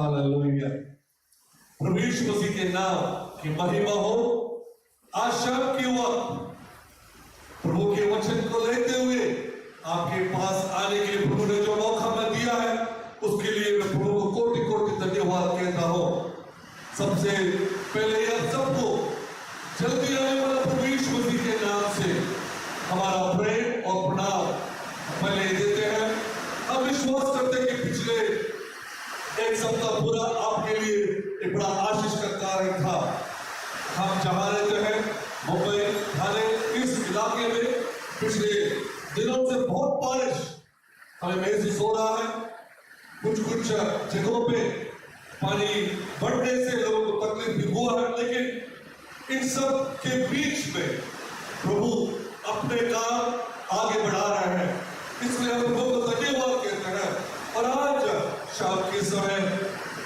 Hallelujah. प्रभु यीशु मसीह के नाम की महिमा हो। आज शाम के वक्त प्रभु के वचन को लेते हुए आपके पास आने के लिए प्रभु ने जो मौका मैं दिया है उसके लिए मैं प्रभु को कोटि कोटि धन्यवाद कहता हूँ। सबसे पहले आप सबको जल्दी आने वाला प्रभु यीशु मसीह के नाम से हमारा प्रेम और प्रणाम पहले देते हैं। हम विश्वास करते हैं कि पिछले एक सप्ताह पूरा आपके लिए एक बड़ा आशीष का कार्य था। हम जहाँ रहते हैं मुंबई थाने इस इलाके में पिछले दिनों से बहुत बारिश हमें महसूस हो रहा है। कुछ जगहों पे पानी बढ़ने से लोगों को तकलीफ भी हुआ है, लेकिन इन सब के बीच में प्रभु अपने काम आगे बढ़ा रहे हैं, इसलिए हम प्रभु को धन्यवाद कहते हैं। और आज शाम के समय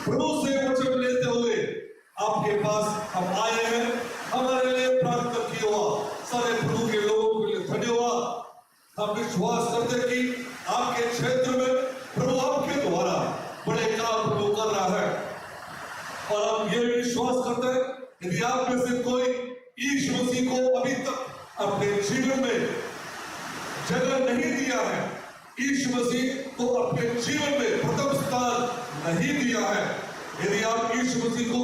प्रभु से वचन लेते हुए आपके पास हम आए हैं। हमारे लिए प्रार्थना किया हुआ सारे प्रभु के लोगों के लिए धन्यवाद। हम विश्वास करते हैं कि आपके क्षेत्र में प्रभु आपके द्वारा बड़े काम प्रभु कर रहा है। और हम ये विश्वास करते हैं यदि आप में से कोई यीशु मसीह को अभी तक अपने जीवन में जगह नहीं दिया है, यीशु मसीह को अपने जीवन में प्रथम स्थान नहीं दिया है, यदि आप यीशु मसीह को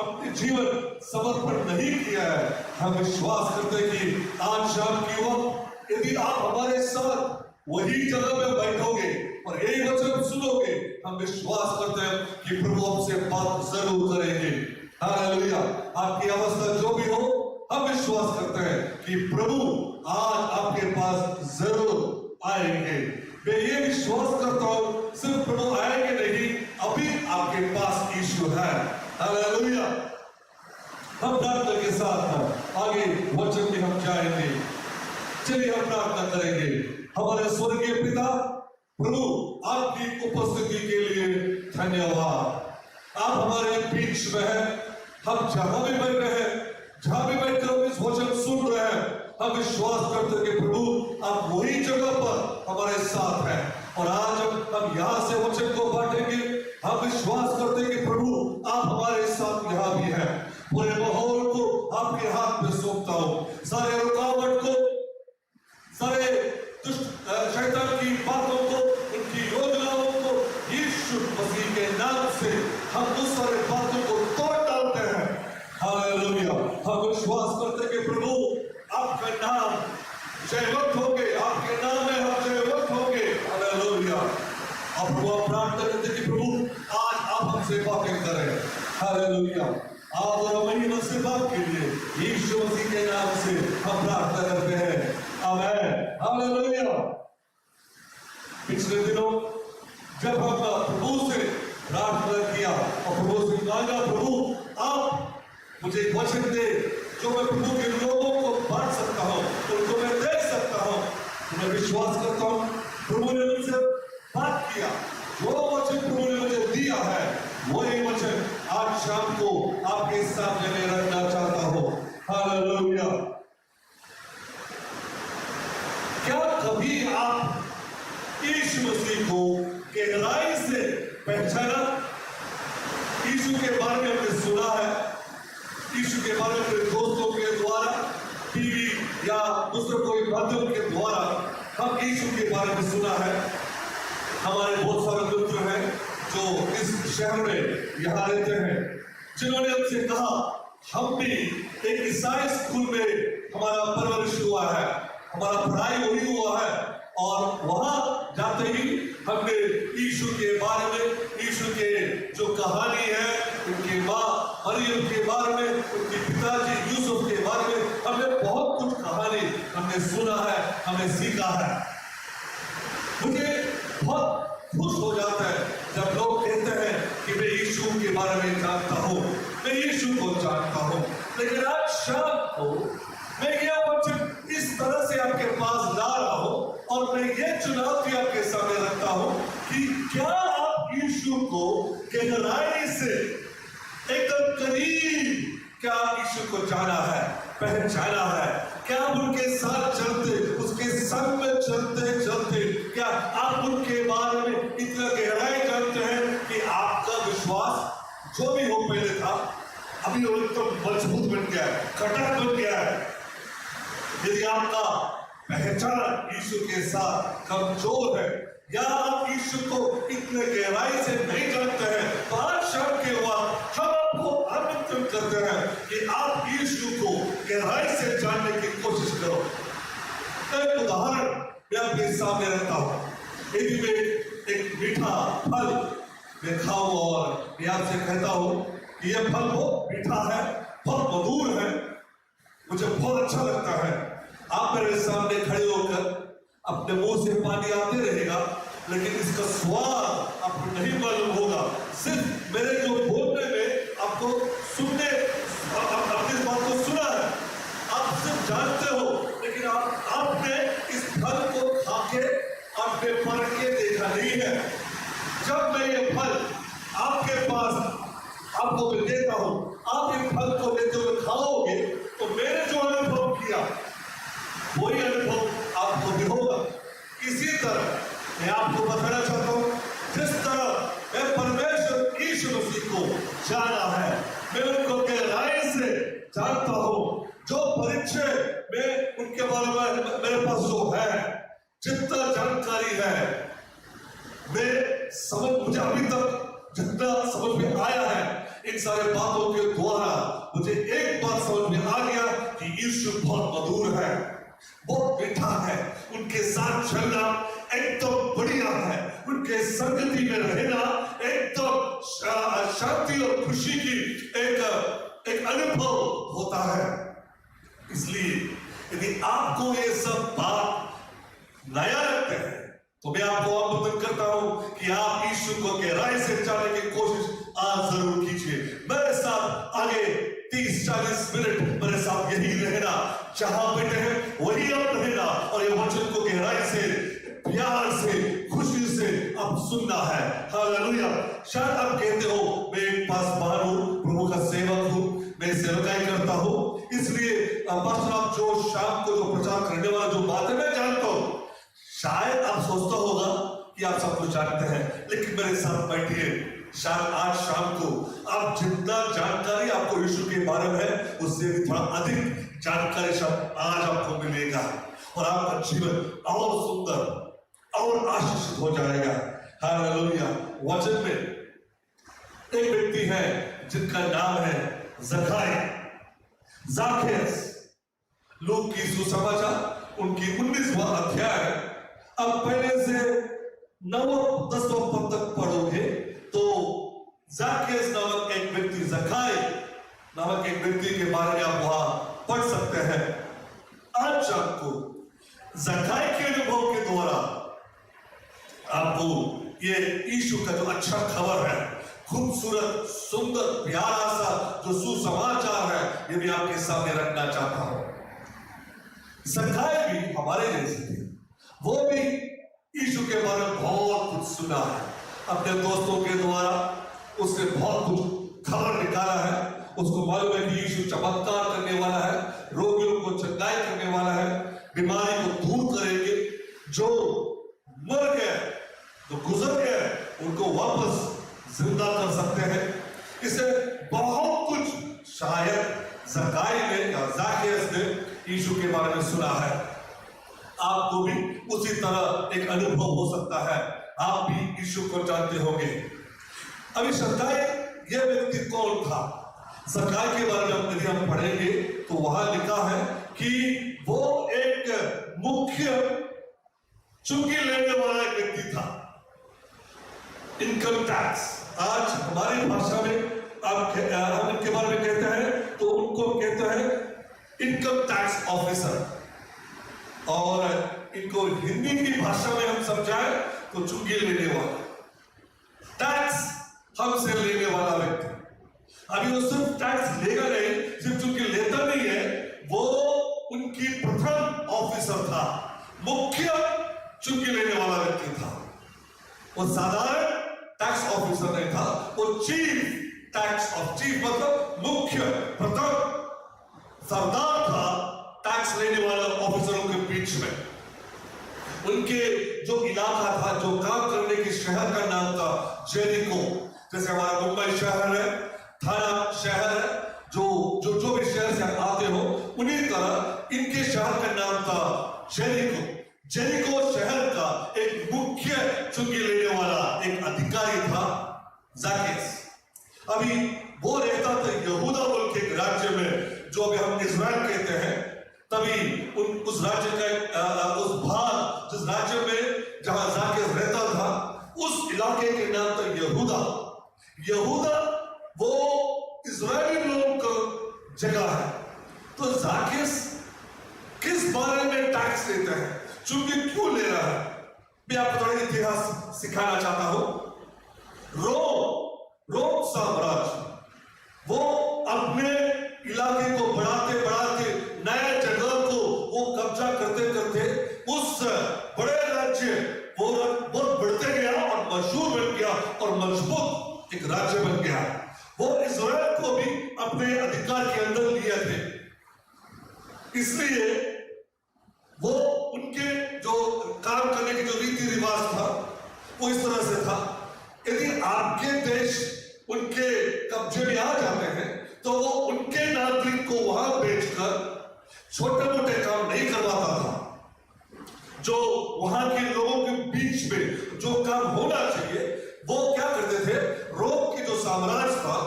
अपने जीवन समर्पण नहीं किया है, हम विश्वास करते हैं कि आज शाम की वक्त यदि आप हमारे साथ वही जगह में बैठोगे और यही वचन सुनोगे, हम विश्वास करते हैं कि प्रभु आपसे बात जरूर करेंगे। हालेलुया। आपकी अवस्था जो भी हो, हम विश्वास करते हैं कि प्रभु आज आपके पास जरूर आएंगे। मैं ये विश्वास करता हूं सिर्फ प्रभु आएंगे नहीं, अभी आपके पास यीशु है। हालेलुया। हम प्रार्थना के साथ आगे वचन में हम जाएंगे। चलिए हम प्रार्थना करेंगे। हमारे स्वर्गीय पिता प्रभु, आपकी उपस्थिति के लिए धन्यवाद। आप हमारे बीच में हैं। हम जहां भी बैठ रहे हैं, जहां भी बैठकर इस वचन सुन रहे हैं, हम विश्वास करते हैं कि प्रभु आप वही जगह पर हमारे साथ हैं। और आज हम यहाँ से वचन को बांटेंगे। हम विश्वास करते हैं कि प्रभु आप हमारे साथ यहाँ भी हैं। पूरे माहौल को आपके हाथ में सौंपता हूँ। सारे रुकावट को, सारे दुष्ट शैतान की बातों को, उनकी योजनाओं को यीशु मसीह के नाम से हम उस सारे बातों को तोड़ डालते हैं। हालेलुया। हम विश्वास करते हैं कि प्रभु आपका नाम जयवंत होगे, आपके नाम में हम जयवंत होगे। हालेलुया। अब प्रभु प्रार्थना करते हैं कि प्रभु आज आप हमसे बातें करें। हालेलुया। आप और महिमा से बात के लिए यीशु मसीह के नाम से हम प्रार्थना करते हैं। आमीन। हालेलुया। पिछले दिनों जब हम प्रभु से प्रार्थना किया और प्रभु से मांगा, प्रभु आप मुझे वचन दे जो मैं प्रभु के लोगों को बांट सकता हूँ, उनको मैं दे सकता हूँ। मैं विश्वास करता हूँ प्रभु ने मुझसे बात किया। जो वचन प्रभु ने मुझे दिया है वही वचन आज शाम को आपके सामने में रखना चाहता हूँ। हालेलुया। क्या कभी आप यीशु मसीह को गहराई से पहचाना? यीशु के बारे में हमने सुना है, यीशु के बारे में अपने दोस्तों के द्वारा, टीवी या दूसरे कोई माध्यम के द्वारा हम यीशु के बारे में सुना है। हमारे बहुत सारे मित्र हैं जो इस शहर में यहाँ रहते हैं, जिन्होंने हमसे कहा हम भी एक ईसाई स्कूल में हमारा परवरिश हुआ है, हमारा पढ़ाई वही हुआ है, और वहां जाते ही हमने यीशु के बारे में, यीशु के जो कहानी है, उनकी माँ मरियम के बारे में, उनके पिताजी यूसुफ के बारे में, हमने बहुत कुछ कहानी हमने सुना है, हमने सीखा है। मुझे बहुत खुश हो जाता है जब लोग कहते हैं कि मैं यीशु के बारे में जानता हूँ, मैं यीशु को जानता हूँ। लेकिन आज शाम को मैं यह वचन इस तरह से आपके पास ला रहा हूँ और मैं ये चुनौती आपके सामने रखता हूँ कि क्या आप यीशु को गहराई से एकदम करीब, क्या यीशु को जाना है, पहचाना है? क्या आप उनके साथ चलते, उसके संग में चलते चलते क्या आप उनके बारे में इतना गहराई जानते हैं कि आपका विश्वास जो भी वो पहले था अभी वो एकदम मजबूत बन गया है, कटक बन गया है। यदि आपका पहचान यीशु के साथ कमजोर है या आप यीशु को इतने गहराई से नहीं जानते हैं, तो आज शाम के वक्त हम आपको आमंत्रित करते हैं कि आप यीशु को गहराई से जानने की कोशिश करो। एक उदाहरण मैं अपने सामने रखता हूं। यदि मैं एक मीठा फल मैं खाऊं और मैं आपसे कहता हूं कि यह फल बहुत मीठा है, बहुत मधुर है, मुझे बहुत अच्छा लगता है, आप मेरे सामने खड़े होकर अपने मुंह से पानी आते रहेगा, लेकिन इसका स्वाद आपको नहीं मालूम होगा। सिर्फ मेरे जो बोलने में आपको सुनने, आपने इस बात को सुना है, आप सिर्फ जानते हो, लेकिन आपने इस फल को खा के आपने परख के देखा नहीं है। जब मैं ये फल आपके पास आपको मैं देता हूं, आप इस फल को लेते हुए खाओगे, तो मैंने जो अनुभव किया वही अनुभव आपको भी होगा। इसी तरह मैं आपको बताना चाहता हूं, जिस तरह मैं परमेश्वर यीशु मसीह को जाना है, मैं उनको गहराई से जानता हूं। जो परिचय में उनके बारे में मेरे पास जो है, जितना जानकारी है, मुझे अभी तक जितना समझ में आया है, इन सारे बातों के द्वारा मुझे एक बात समझ में आ गया कि यीशु बहुत मधुर है, बहुत मीठा है, उनके साथ चलना एकदम बढ़िया है, उनके संगति में रहना एकदम शांति और खुशी की एक अनुभव होता है। इसलिए यदि आपको ये सब बात नया लगता है, तो मैं आपको आमंत्रित करता हूं कि आप यीशु को गहराई से जानने की कोशिश आज जरूर कीजिए। मेरे साथ आगे 30-40 मिनट मेरे साथ यही रहना, जहां बैठे हैं वही आप रहना, और ये वचन को गहराई से, प्यार से, खुशी से आप सुनना है। हालेलुया। शायद आप कहते हो मैं एक पासवान हूं, प्रभु का सेवक हूं, मैं सेवकाई करता हूं, इसलिए पास्टर आप जो शाम को जो प्रचार करने वाला जो बातें मैं जानता हूं, शायद आप सोचता होगा कि आप सब कुछ जानते हैं, लेकिन मेरे साथ बैठिए। शायद आज शाम को आप जितना जानकारी आपको यीशु के बारे में है, उससे भी थोड़ा अधिक जानकारी शायद आज आपको मिलेगा, और आपका जीवन और सुंदर और आशीषित हो जाएगा। हालेलुया। वचन में एक व्यक्ति है जिनका नाम है ज़ाकेयस। लूक की सुसमाचार उनकी 19वां अध्याय, अब पहले से 9-10वां पद तक पढ़ोगे तो ज़ाकेयस नामक एक व्यक्ति, ज़खाई नामक एक व्यक्ति के बारे में आप वहां पढ़ सकते हैं। आज शाम को ज़खाई के अनुभव के द्वारा आपको ये यीशु का जो अच्छा खबर है, खूबसूरत, सुंदर, प्यारा सा जो सुसमाचार है, ये भी आपके सामने रखना चाहता हूं। ज़खाई भी हमारे जैसे थे, वो भी यीशु के बारे में बहुत कुछ सुना है, अपने दोस्तों के द्वारा उसने बहुत कुछ खबर निकाला है। उसको मालूम है कि यीशु चमत्कार करने वाला है, रोगियों को चंगाई करने वाला है, बीमारी को दूर करेंगे, जो मर गए, जो गुजर गए, उनको वापस जिंदा कर सकते हैं। इसे बहुत कुछ शायद ज़खाई ने या ज़ाकेयस ने यीशु के बारे में सुना है। आपको भी उसी तरह एक अनुभव हो सकता है, आप भी यीशु को जानते होंगे। अभी ज़खाई यह व्यक्ति कौन था? ज़खाई के बारे में यदि हम पढ़ेंगे तो वहां लिखा है कि वो एक मुख्य चुंगी लेने वाला एक व्यक्ति था, इनकम टैक्स। आज हमारी भाषा में हम इनके बारे में कहते हैं तो उनको कहते हैं इनकम टैक्स ऑफिसर, और इनको हिंदी की भाषा में हम समझाएं तो चुंगी लेने वाला, टैक्स हमसे लेने वाला व्यक्ति। अभी वो सिर्फ टैक्स लेगा नहीं, सिर्फ चुंगी लेता नहीं है, वो उनकी प्रथम ऑफिसर था, मुख्य चुंगी लेने वाला व्यक्ति था। वो साधारण टैक्स ऑफिसर नहीं था, वो चीफ मतलब मुख्य प्रथम सरदार था टैक्स लेने वाला ऑफिसरों के बीच में। उनके जो इलाका था, जो काम करने के शहर का नाम था जेरिको। जैसे हमारा मुंबई शहर है, थाना शहर है, जो भी शहर से आते हो, उन्हीं तरह इनके शहर का नाम था जेरिको। जेरिको शहर का एक मुख्य चुंगी लेने वाला एक अधिकारी था ज़ाकेस। अभी वो रहता था यहूदा बोल के एक राज्य में, जो अभी हम इजराइल कहते हैं। तभी उस राज्य का उस भाग, जिस राज्य में जहां ज़ाकेस रहता था, उस इलाके के नाम था यहूदा। यहूदा वो इजरायली लोगों का जगह है। तो ज़ाकेस किस बारे में टैक्स लेता है, चूंकि क्यों ले रहा है, मैं आपको थोड़ा इतिहास सिखाना चाहता हूं। रोम साम्राज्य वो अपने इलाके को बढ़ाते बढ़ाते नए जगह को वो कब्जा करते करते उस बड़े राज्य वो बहुत बढ़ते गया और मशहूर बन गया और मजबूत एक राज्य बन गया। वो इजराइल को भी अपने अधिकार के अंदर लिए थे, इसलिए वो उनके जो काम करने की जो रीति रिवाज था वो इस तरह से था। यदि आपके देश उनके कब्जे में आ जाते हैं तो वो उनके नागरिक को वहां बेचकर छोटे मोटे काम नहीं करवाता था। जो वहां के लोगों के बीच में जो काम होना चाहिए वो क्या करते थे, रोम की जो साम्राज्य था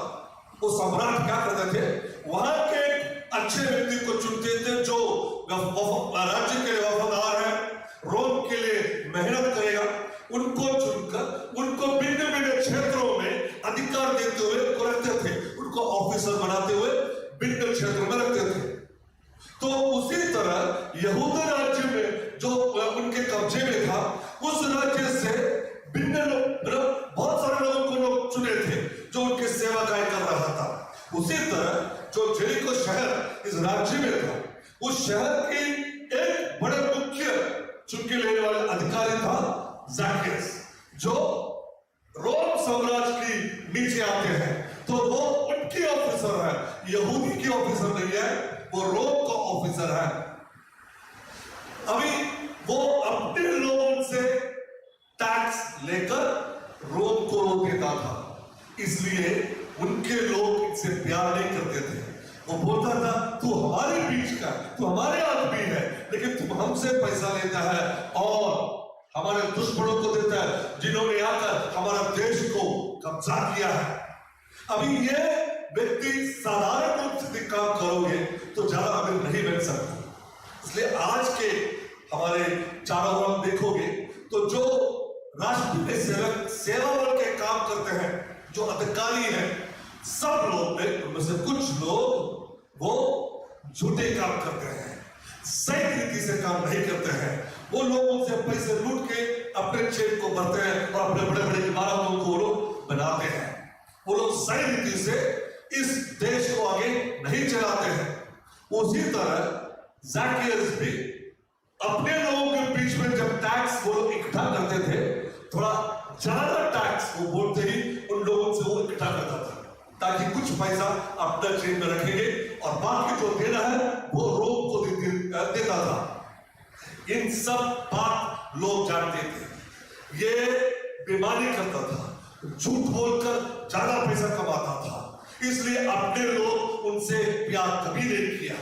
वो सम्राट क्या करते थे, वहां के अच्छे व्यक्ति को चुनते थे जो राज्य के वफादार है, रोम के लिए मेहनत करेगा, उनको चुनकर उनको भिन्न भिन्न क्षेत्रों में अधिकार देते हुए उनको रखते थे, उनको ऑफिसर बनाते हुए भिन्न क्षेत्रों में रखते थे। तो उसी तरह यहूदा राज्य में जो उनके कब्जे में था, उस राज्य से भिन्न लोग, बहुत सारे लोगों को लोग चुने थे जो उनकी सेवा कार्य कर रहा था। उसी तरह जो जेरिको शहर इस राज्य में था, उस शहर की एक बड़े मुख्य चुनके लेने वाले अधिकारी था ज़ाकेस, जो रोम साम्राज्य की नीचे आते हैं। तो वो उनकी ऑफिसर है, यहूदी की ऑफिसर नहीं है, वो रोम का ऑफिसर है। अभी वो अपने लोगों से टैक्स लेकर रोम को देता था, इसलिए उनके लोग इनसे प्यार नहीं करते थे। वो बोलता था तू हमारे बीच का, तू हमारे आदमी है, लेकिन तुम हमसे पैसा लेता है और हमारे दुश्मनों को देता है जिन्होंने आकर हमारा देश को कब्जा किया है। अभी ये व्यक्ति साधारण रूप से काम करोगे तो ज्यादा अमीर नहीं बन सकता। इसलिए आज के हमारे चारों ओर देखोगे तो जो राष्ट्रीय सेवक सेवा वर्ग के काम करते हैं, जो अधिकारी हैं, सब लोग में उनमें से कुछ लोग वो झूठे काम करते हैं, सही तरीके से काम नहीं करते हैं। वो लोगों से पैसे लूट के अपने जेब को भरते हैं और अपने बड़े बड़े इमारतों को लोग बनाते हैं। वो लोग सही रीति से इस देश को आगे नहीं चलाते हैं। उसी तरह ज़ाकेस भी अपने लोगों के बीच में जब टैक्स वो लोग इकट्ठा करते थे, थोड़ा ज्यादा टैक्स वो बोलते ही उन लोगों से वो इकट्ठा करता था, ताकि कुछ पैसा अपना जेब में रखेंगे और बाकी जो देना है वो रोम को देता था। इन सब बात लोग जानते थे। ये बेईमानी करता था, झूठ बोलकर ज्यादा पैसा कमाता था, इसलिए अपने लोग उनसे प्यार कभी नहीं किया।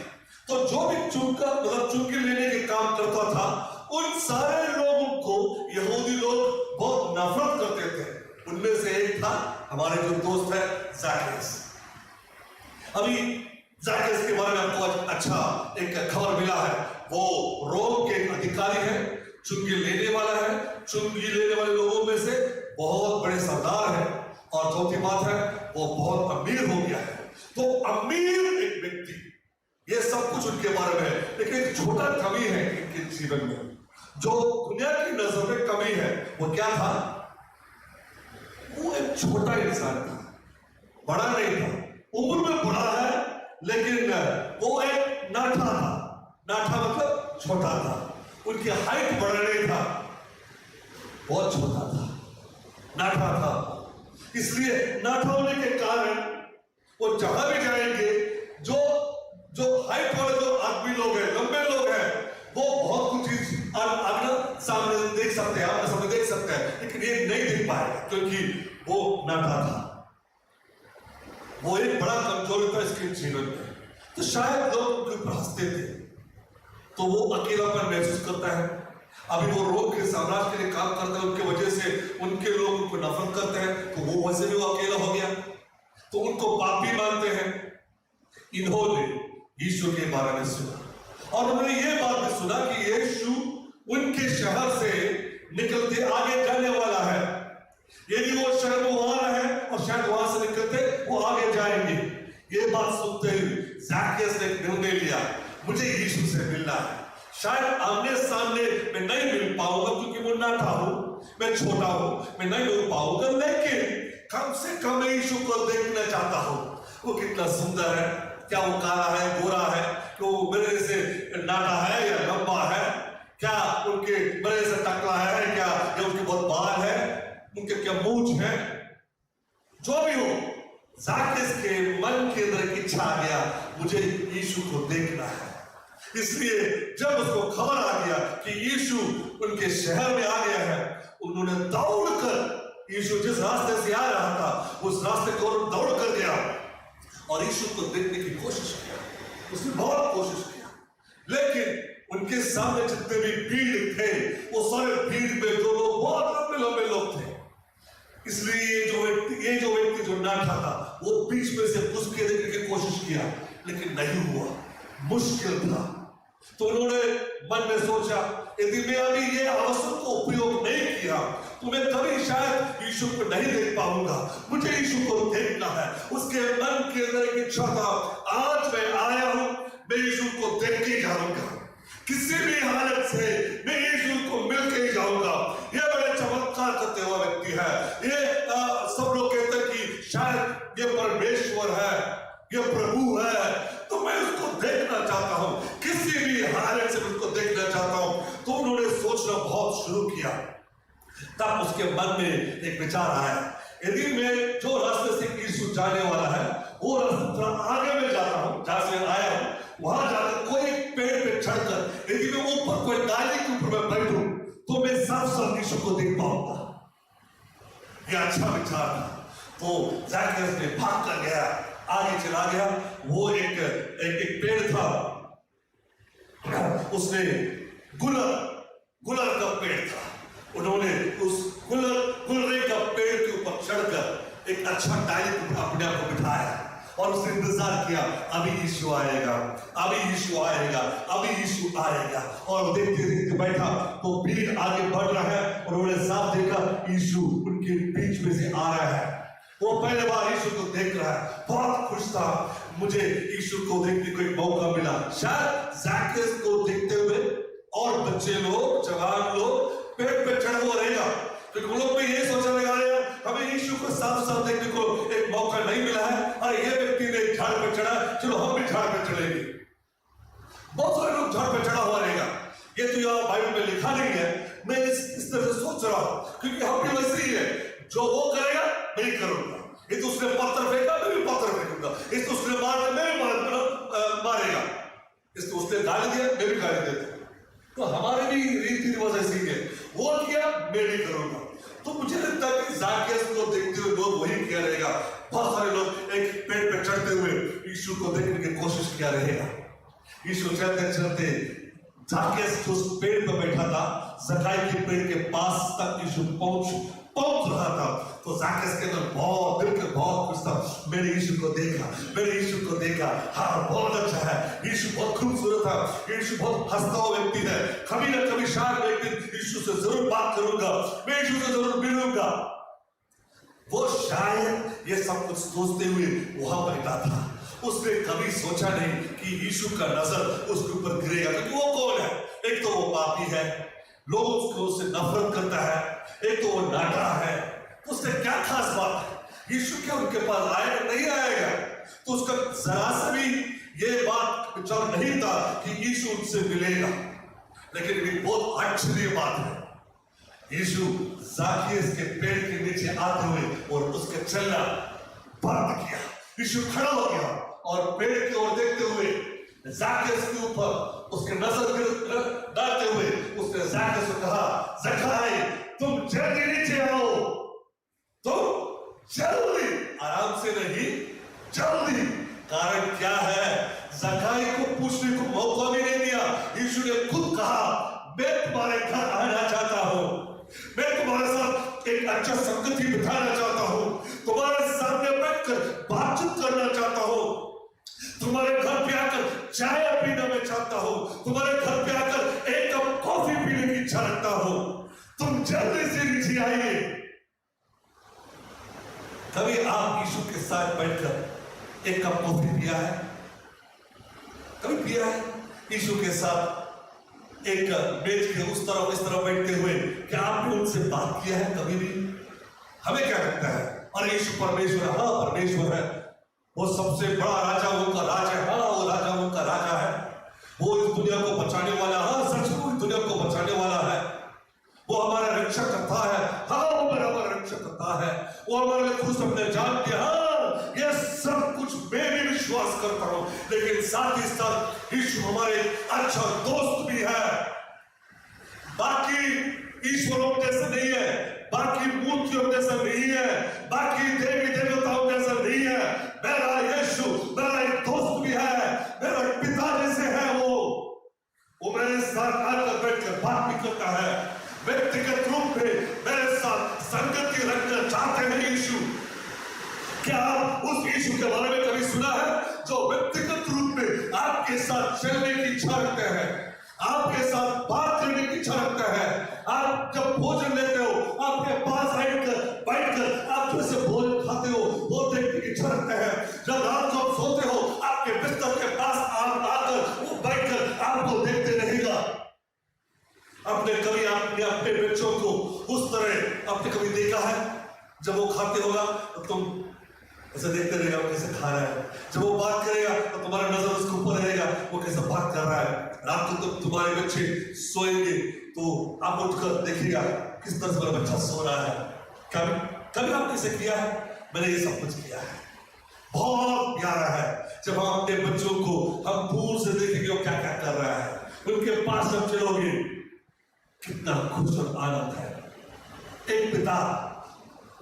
तो जो भी चुनके लेने के काम करता था, उन सारे लोगों को यहूदी लोग बहुत नफरत करते थे। उनमें से एक था हमारे जो दोस्त है ज़ाकेस। अभी ज़ाकेस के बारे में आपको अच्छा एक खबर मिला है। वो रोम के अधिकारी है, चुंगी लेने वाला है, चुंगी लेने वाले लोगों में से बहुत बड़े सरदार है, और चौथी बात है वो बहुत अमीर हो गया है। तो अमीर एक व्यक्ति, ये सब कुछ उनके बारे में है, लेकिन एक छोटा कमी है इनके जीवन में, जो दुनिया की नजर में कमी है। वो क्या था? वो एक छोटा इंसान था, बड़ा नहीं था, उम्र में बड़ा है लेकिन वो एक नाठा था। नाठा मतलब छोटा था, उनकी हाइट बड़ा नहीं था, बहुत छोटा था, नाठा था। इसलिए नाठा होने के कारण वो जहां भी जाएंगे, जो हाइट वाले जो आदमी लोग हैं, लंबे लोग हैं, वो बहुत कुछ चीज आगे सामने देख सकते हैं, आपके सामने देख सकते हैं, लेकिन ये नहीं देख पाएगा क्योंकि वो नाठा था। वो एक बड़ा कमजोरी था इसके जीवन में। तो शायद लोग उनके ऊपर हंसते थे, तो वो अकेलापन महसूस करता है। अभी वो रोम के साम्राज्य के लिए काम करता है, उनके वजह से उनके लोग उनको नफरत करते हैं, तो वो वैसे भी वो अकेला हो गया, तो उनको पापी मानते हैं। इन्होंने यीशु के बारे में सुना और उन्होंने ये बात भी सुना कि यीशु उनके शहर से निकलते आगे जाने वाला है। यदि वो शहर में वहां है और शायद वहां से निकलते वो आगे जाएंगे। ये बात सुनते हुए ज़ाकियस ने निर्णय लिया, मुझे यीशु से मिलना है। शायद आमने सामने मैं नहीं मिल पाऊंगा क्योंकि मैं नाटा हूं, मैं छोटा हूं, मैं नहीं मिल पाऊंगा, लेकिन कम से कम मैं यीशु को देखना चाहता हूं। वो कितना सुंदर है, क्या वो काला है, गोरा है, कि वो मेरे से नाटा है या लंबा है, क्या उनके मेरे से टकला है क्या, या उनके बहुत बाल है, उनके क्या मूंछ है, जो भी हो, ज़ाकियस के मन के अंदर एक इच्छा आ गया, मुझे यीशु को देखना है। इसलिए जब उसको खबर आ गया कि यीशु उनके शहर में आ गया है, उन्होंने दौड़कर यीशु जिस रास्ते से आ रहा था उस रास्ते को दौड़ कर गया और यीशु को देखने की कोशिश किया। उसने बहुत कोशिश किया, लेकिन उनके सामने जितने भी भीड़ थे वो सारे भीड़ में जो लोग बहुत लंबे लंबे लोग थे, इसलिए ये जो व्यक्ति जो नाटा था वो बीच में से घुस के देखने की कोशिश किया, लेकिन नहीं हुआ, मुश्किल था। तो उन्होंने मन में सोचा, यदि मैं अभी ये अवसर को उपयोग नहीं किया तो मैं कभी शायद यीशु को नहीं देख पाऊंगा, मुझे यीशु को देखना है। उसके मन के अंदर एक इच्छा था, आज मैं आया हूं, मैं यीशु को देख के जाऊंगा, किसी भी हालत से मैं यीशु को मिल के ही जाऊंगा। ये बड़े चमत्कार करते हुआ व्यक्ति है, ये सब लोग कहते हैं कि शायद ये परमेश्वर है, ये प्रभु है, तो मैं उसको देखना चाहता हूं, किसी भी हालत से उसको देखना चाहता हूं। तो उन्होंने सोचना बहुत शुरू किया। तब उसके मन में एक विचार आया, यदि मैं जो रास्ते से यीशु जाने वाला है वो रास्ता आगे में जाता हूं, जहां से आया हूं, वहां जाकर कोई पेड़ पे चढ़कर यदि मैं ऊपर कोई डाली के ऊपर मैं बैठूं तो मैं साफ साफ यीशु को देख पाऊंगा। यह अच्छा विचार था। तो ज़ाकियस ने भाग कर गया, आगे चला गया। वो एक पेड़ था, उसने गुलर का पेड़ था, उन्होंने उस गुलरे का पेड़ के ऊपर चढ़कर एक अच्छा डाली अपने आप को बिठाया और उसने इंतजार किया, अभी यीशु आएगा, अभी यीशु आएगा, अभी यीशु आएगा। और देखते देखते बैठा तो भीड़ आगे बढ़ रहा है और उन्होंने साफ देखा यीशु उनके बीच में से आ रहा है। वो पहले बार यीशु को देख रहा है, बहुत खुश था, मुझे यीशु को देखने को एक मौका मिला। शायद ज़ाकियस को देखते हुए और बच्चे लोग, जवान लोग पेड़ पे चढ़ा हुआ रहेगा, क्योंकि उन लोग भी ये सोचा लगा रहे हैं, हमें यीशु को साफ साफ देखने को एक मौका नहीं मिला है, और ये व्यक्ति ने झाड़ पे चढ़ा, चलो हम भी झाड़ पे चढ़ेंगे। बहुत सारे लोग झाड़ पे चढ़ा हुआ रहेगा। ये तो यहाँ बाइबल में लिखा नहीं है, मैं इस तरह से सोच रहा हूं, क्योंकि हम भी वैसे ही है, जो वो करेगा मैं करूंगा, ये तो उसने पत्थर फेंका मैं भी पत्थर फेंकूंगा, इस तो उसने मारा मैं भी मारेगा, इस तो उसने गाली दिया मैं भी गाली देता। तो हमारे भी रीति रिवाज ऐसे ही है, वो किया मैं भी करूंगा। तो मुझे लगता है कि ज़ाकियस को देखते हुए लोग वही किया रहेगा। बहुत सारे लोग एक पेड़ पे चढ़ते हुए यीशु को देखने की कोशिश किया रहेगा। यीशु चलते चलते ज़ाकियस उस पेड़ पर बैठा था, ज़काई के पेड़ के पास तक यीशु पहुंच रहा था। तो ज़ाकियस के अंदर बहुत दिल के बहुत खुश था, मैंने यीशु को देखा, मैंने यीशु को देखा, हाँ बहुत अच्छा है, यीशु बहुत खूबसूरत है, यीशु बहुत हंसता हुआ व्यक्ति है, कभी ना कभी शायद एक दिन यीशु से जरूर बात करूंगा, मैं यीशु से जरूर मिलूंगा। वो शायद ये सब कुछ सोचते हुए वहां बैठा था। उसने कभी सोचा नहीं कि यीशु का नजर उसके ऊपर गिरेगा, क्योंकि वो कौन है? एक तो वो पापी है, लोग उससे नफरत करता है, एक तो वो नाटा है, तो उससे क्या खास बात है? यीशु क्या उनके पास आएगा? नहीं आएगा। तो उसका जरा सा भी ये बात विचार नहीं था कि यीशु उनसे मिलेगा। लेकिन ये बहुत आश्चर्य बात है, यीशु ज़ाकियस के पेड़ के नीचे आते हुए और उसके चलना बंद किया। यीशु खड़ा हो गया और पेड़ की ओर देखते हुए ज़ाकियस के ऊपर उसके नजर डालते हुए उसने ज़ाकियस को कहा, ज़काई तुम जल्दी नीचे आओ, तुम जल्दी, आराम से नहीं, जल्दी। कारण क्या है? ज़काई को पूछने को मौका भी नहीं दिया। यीशु ने खुद कहा, मैं तुम्हारे घर आना चाहता हूं, मैं तुम्हारे साथ एक अच्छा संगति बिताना चाहता हूं, तुम्हारे सामने बैठकर बातचीत करना चाहता हूं, तुम्हारे घर पे आकर चाय पीना मैं चाहता हूं, तुम्हारे घर पे आकर एक कप कॉफी पीने की इच्छा रखता हूं, तुम जल्दी से नीचे आइए। कभी आप यीशु के साथ बैठकर एक कप कॉफी पिया है? कभी पिया है यीशु के साथ एक मेज के उस तरफ इस तरफ बैठते हुए? क्या आपने उनसे बात किया है कभी भी? हमें क्या लगता है, अरे यीशु परमेश्वर, हाँ परमेश्वर है, वो सबसे बड़ा राजा उनका राजा है, हाँ वो राजा उनका राजा है, वो इस दुनिया को बचाने वाला, हाँ सचमुच दुनिया को बचाने वाला है, वो हमारा रक्षक करता है, हाँ वो हमारा रक्षक करता है, वो हमारे लिए खुद अपने जान दिया, हाँ ये सब कुछ मैं भी विश्वास करता हूं। लेकिन साथ ही साथ यीशु हमारे अच्छा दोस्त भी है। बाकी ईश्वरों जैसे नहीं है, बाकी मूर्तियों जैसा नहीं है, बाकी देवी देवताओं जैसा नहीं है। मेरा यीशु मेरा एक दोस्त भी है, मेरा पिता जैसे है। वो मेरे साथ आकर बैठकर बात भी करता है, व्यक्तिगत रूप में मेरे साथ संगति रखना चाहते हैं यीशु। क्या आप उस यीशु के बारे में कभी सुना है जो व्यक्तिगत रूप में आपके साथ चलने की इच्छा रखते हैं, आपके साथ बात करने की इच्छा रखते हैं? आप जब भोजन लेते हो, आपके पास बैठकर आप जैसे भोजन खाते हो वो देखने की इच्छा रखते हैं। जब रात को आप सोते हो, आपके बिस्तर के पास आप आकर वो बैठकर आपको देखते रहेगा। आपने कभी अपने बच्चों को उस तरह आपने कभी देखा है? जब वो खाते होगा तो तुम ऐसे देखते रहेगा वो कैसे खा रहा है, जब वो बात करेगा तो तुम्हारा नजर उसके ऊपर रहेगा वो कैसे बात कर रहा है। रात को तो तुम्हारे बच्चे सोएंगे तो आप उठकर देखिएगा किस तरह से मेरा बच्चा सो रहा है। कभी आपने इसे किया है? मैंने ये सब कुछ किया है। बहुत प्यारा है जब हम अपने बच्चों को हम दूर से देखेंगे वो क्या क्या कर रहा है, उनके पास जब चलोगे कितना खुश और आनंद है। एक पिता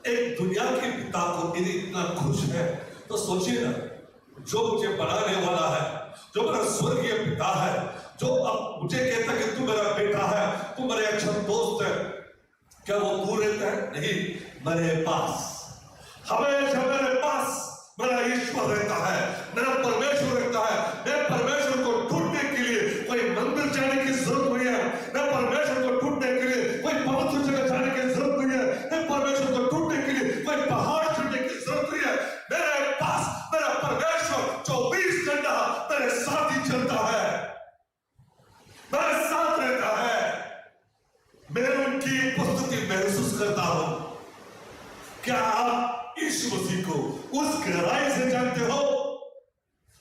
एक दुनिया के पिता को यदि इतना खुश है तो सोचिए ना, जो मुझे बनाने वाला है, जो मेरा स्वर्गीय पिता है, जो अब मुझे कहता है कि तू मेरा बेटा है, तू मेरा अच्छा दोस्त है, क्या वो दूर रहता है? नहीं, मेरे पास, हमेशा मेरे पास मेरा ईश्वर रहता है, मेरा परमेश्वर रहता है। मैं परमेश्वर को ढूंढने के लिए कोई मंदिर जाने की जरूरत नहीं है, मैं परमेश्वर को ढूंढने के लिए कोई पवित्र जगह जाने की जरूरत नहीं है, मैं परमेश्वर को ढूंढने के लिए कोई पहाड़ चढ़ने की जरूरत नहीं है। मेरे पास मेरा परमेश्वर 24 घंटा मेरे साथ ही चलता है, मेरे साथ रहता है। मैं उनकी उपस्थिति महसूस करता हूं। क्या आप यीशु मसीह को उस गहराई से जानते हो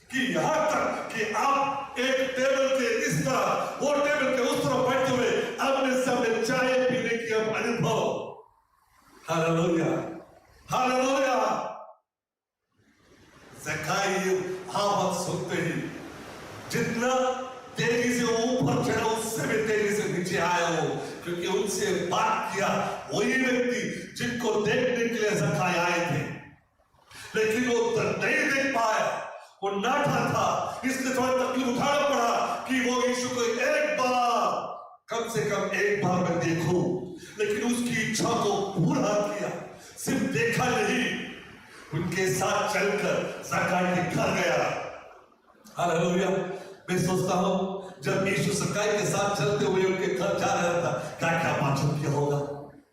कि यहां तक कि आप एक टेबल के इस तरह वो टेबल के उस तरफ बैठे हुए आमने सामने चाय पीने की अब अनुभव। Hallelujah, hallelujah. ज़काई आवाज सुनते ही जितना तेजी से ऊपर चढ़ा उससे भी तेजी से नीचे आया हो, क्योंकि उनसे बात किया वही व्यक्ति जिनको देखने के लिए ज़काई आए थे, लेकिन वो नहीं देख पाया, वो नाटा था, इसलिए थोड़ा तकलीफ उठाना पड़ा कि वो यीशु को एक बार, कम से कम एक बार मैं देखूं। लेकिन उसकी इच्छा को पूरा किया, सिर्फ देखा नहीं, उनके साथ चलकर ज़काई के घर गया। हालेलुया। मैं सोचता हूं जब यीशु ज़काई के साथ चलते हुए उनके घर जा रहा था, क्या क्या बातचीत किया होगा।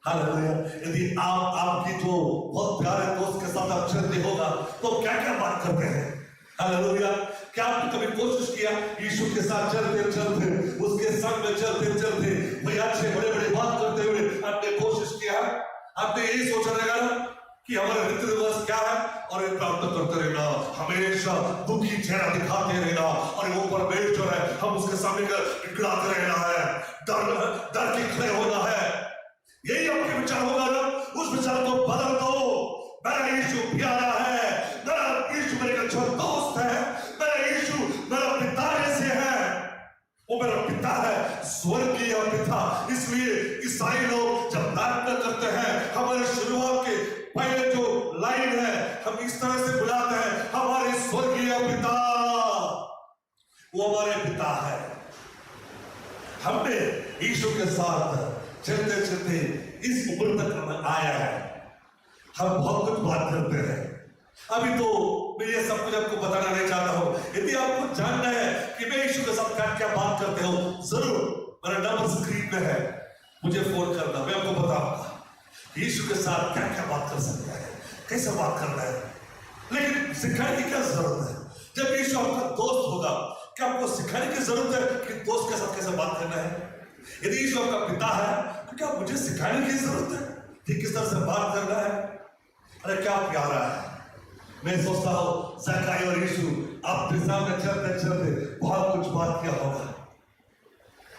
हालेलुया। यदि आपकी जो बहुत प्यारे दोस्त के साथ आप चलते होगा तो क्या क्या बात करते हैं। हालेलुया। क्या आपने कभी कोशिश किया यीशु के साथ चलते चलते, उसके संग में चलते चलते वही अच्छे बड़े बड़े बात करते हुए आपने कोशिश किया? आपने यही सोचा रहेगा ना कि हमारा रीति रिवाज क्या है और ये प्राप्त करते रहना, हमेशा दुखी चेहरा दिखाते रहना, और वो परमेश्वर है, हम उसके सामने गिड़गिड़ाते रहना है, डर के खड़े होना है। यही आपके विचार होगा ना, उस विचार को बदल दो। मेरा यीशु प्यारा है, मेरा यीशु मेरे अच्छा दोस्त है, मेरा यीशु मेरा पिता जैसे है, वो मेरा पिता है, स्वर्गीय पिता। इसलिए ईसाई लोग जब प्रार्थना करते हैं, हमारे शुरुआत के पहले जो लाइन है हम इस तरह से बुलाते हैं, हमारे वो हमारे पिता है। हमने यीशु के साथ चलते चलते इस उम्र तक हमें आया है। हम बहुत कुछ बात करते हैं। अभी तो मैं ये सब कुछ आपको बताना नहीं चाहता हूं। यदि आपको जानना है कि मैं यीशु के साथ क्या क्या बात करते हो, जरूर मेरा नंबर स्क्रीन पे है, मुझे फोन करना, मैं आपको बताऊंगा यीशु के साथ क्या क्या बात कर सकते हैं, कैसे बात करना है। लेकिन सिखाने की क्या जरूरत है? जब यीशु आपका दोस्त होगा, क्या आपको सिखाने की जरूरत है कि दोस्त के साथ कैसे बात करना है? यदि यीशु आपका पिता है तो क्या मुझे सिखाने की जरूरत है कि किस तरह से बात करना है? अरे क्या प्यारा है। मैं सोचता हूं ज़काई और यीशु अपने सामने चलते चलते बहुत कुछ बात किया होगा।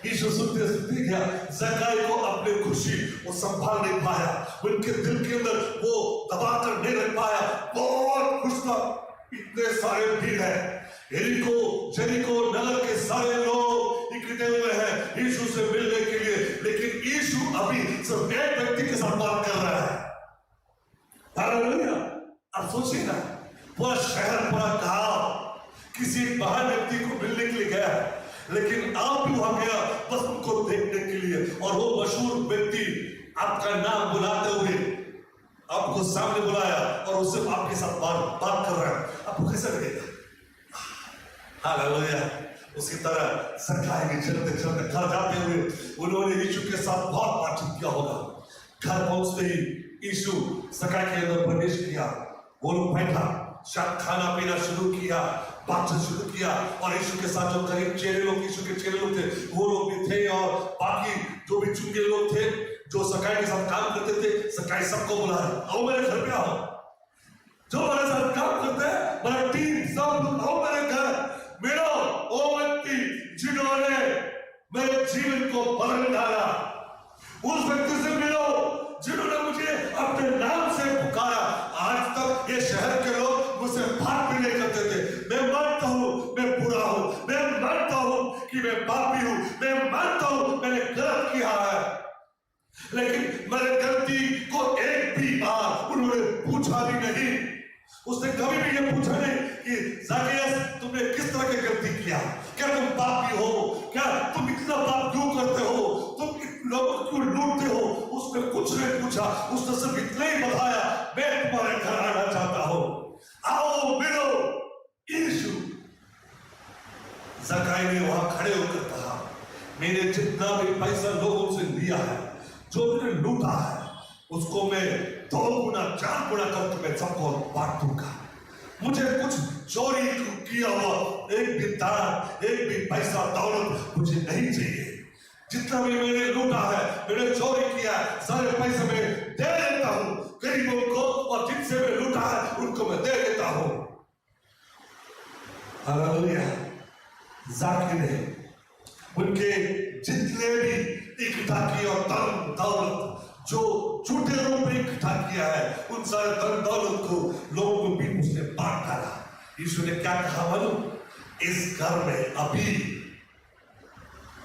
यीशु सुनते सुनते गया, ज़काई को अपनी खुशी वो संभाल नहीं पाया, उनके दिल के अंदर वो दबा कर नहीं रख पाया। बहुत खुश था, इतने सारे भीड़ है, जेरिको नगर के सारे लोग इकट्ठे हुए हैं यीशु से मिलने के लिए, लेकिन यीशु अभी सिर्फ एक व्यक्ति के साथ बात कर रहा है। हालेलुया। अब सोचिए ना, पूरा शहर, पूरा गांव किसी बाहर व्यक्ति को मिलने के लिए गया, लेकिन आप भी वहां गया बस उनको देखने के लिए, और वो मशहूर व्यक्ति आपका नाम बुलाते हुए आपको सामने बुलाया और उससे आपके साथ बात कर रहा है, आपको कैसा लगेगा? हालेलुया। उसी तरह ज़काई में चलते चलते घर जाते हुए उन्होंने यीशु के साथ बहुत बातचीत किया होगा। घर पहुंचते ही यीशु ज़काई के अंदर प्रवेश किया, वो लोग बैठा, खाना पीना शुरू किया, बातचीत शुरू किया, और यीशु के साथ जो करीब चेले लोग, यीशु के चेले लोग थे, वो लोग भी थे, और बाकी जो भी चुंगे लोग थे जो ज़काई के साथ काम करते थे, ज़काई सबको बुलाया, आओ मेरे घर पे आओ, जो मेरे साथ काम करते हैं, मेरा टीम सब लोग आओ मेरे घर, मिलो वो व्यक्ति जिन्होंने मेरे जीवन को बदल डाला, उस व्यक्ति से मिलो जिन्होंने मुझे अपने नाम से पुकारा। आज तक ये शहर के लोग मुझसे बात भी नहीं करते थे। मैं मानता हूं मैं बुरा हूं, मैं मानता हूं कि मैं पापी हूं, मैं मानता हूं मैंने गलत किया है, लेकिन मेरे गलती को एक भी बार उन्होंने पूछा भी नहीं। उसने कभी भी ये पूछा नहीं कि ज़कायस तुमने किस तरह की गलती किया, क्या तुम पापी हो, क्या तुम इतना पाप क्यों करते हो, तुम लोगों को क्यों लूटते हो, उसने कुछ नहीं पूछा। उसने सिर्फ इतना ही बताया, मैं तुम्हारे घर आना चाहता हूं, आओ मिलो यीशु। ज़काई ने वहां खड़े होकर कहा, मैंने जितना भी पैसा लोगों से लिया है, जो मैंने लूटा है, उसको मैं 2 गुना 4 गुना करके मैं सबको बांट दूंगा। मुझे कुछ चोरी किया हुआ एक भी दान, एक भी पैसा दौलत मुझे नहीं चाहिए। जितना भी मैंने लूटा है, मैंने चोरी किया है, सारे पैसे मैं दे देता हूं गरीबों को, और जिनसे मैं लूटा है उनको मैं दे देता हूं। हालेलुया। ज़काई ने उनके जितने भी इकट्ठा किया धन दौलत जो झूठे रूप में इकट्ठा किया है, उन सारे धन दौलत को लोगों को भी उसने बांट डाला। यीशु ने क्या कहा मालूम? इस घर में अभी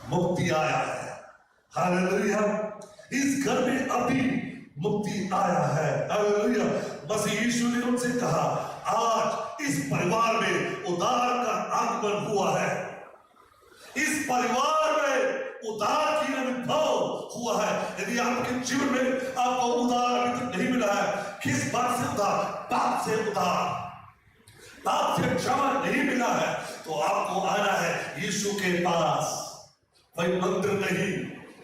मुक्ति आया है। हालेलुया। इस घर में अभी मुक्ति आया है। हालेलुया। मसीह यीशु ने उनसे कहा, आज इस परिवार में उद्धार का आगमन हुआ है, इस परिवार में उद्धार की अनुभव हुआ है। यदि आपके जीवन में आपको उद्धार अभी तक नहीं मिला है, किस बात से उद्धार? पाप से उद्धार, पाप से क्षमा नहीं मिला है, तो आपको आना है यीशु के पास। कोई मंदिर नहीं,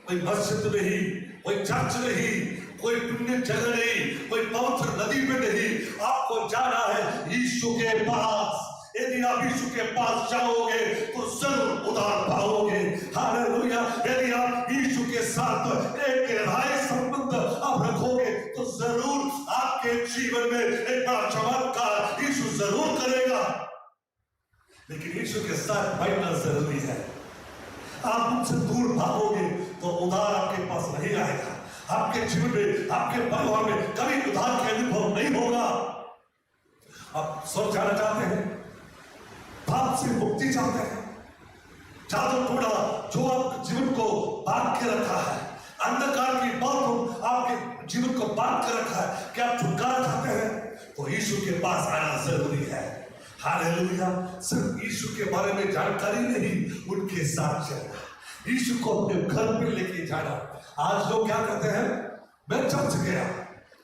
कोई मस्जिद नहीं, कोई चर्च नहीं, कोई पुण्य जगह नहीं, कोई पवित्र नदी में नहीं, आपको जाना है यीशु के पास। यदि आप यीशु के पास जाओगे तो जरूर उद्धार पाओगे। हालेलुया। यदि आप यीशु के साथ एक गहराई संबंध आप रखोगे तो जरूर आपके जीवन में एक बड़ा चमत्कार यीशु जरूर करेगा। लेकिन यीशु के साथ बैठना जरूरी है। आप उनसे दूर भागोगे तो उद्धार आपके पास नहीं आएगा। आपके जीवन में, आपके परिवार में कभी उद्धार का अनुभव नहीं होगा। आप स्वर्ग जाना चाहते हैं, पाप से मुक्ति चाहते हैं, जादू टोना जो आपके जीवन को बांध के रखा है, अंधकार की बातों आपके जीवन को बांध के रखा है, क्या आप छुटकारा चाहते हैं तो यीशु के पास आना जरूरी है। हालेलुया। सिर्फ यीशु के बारे में जानकारी नहीं, उनके साथ चलना, यीशु को अपने घर पे लेके जाना। आज लोग क्या करते हैं, मैं चर्च गया,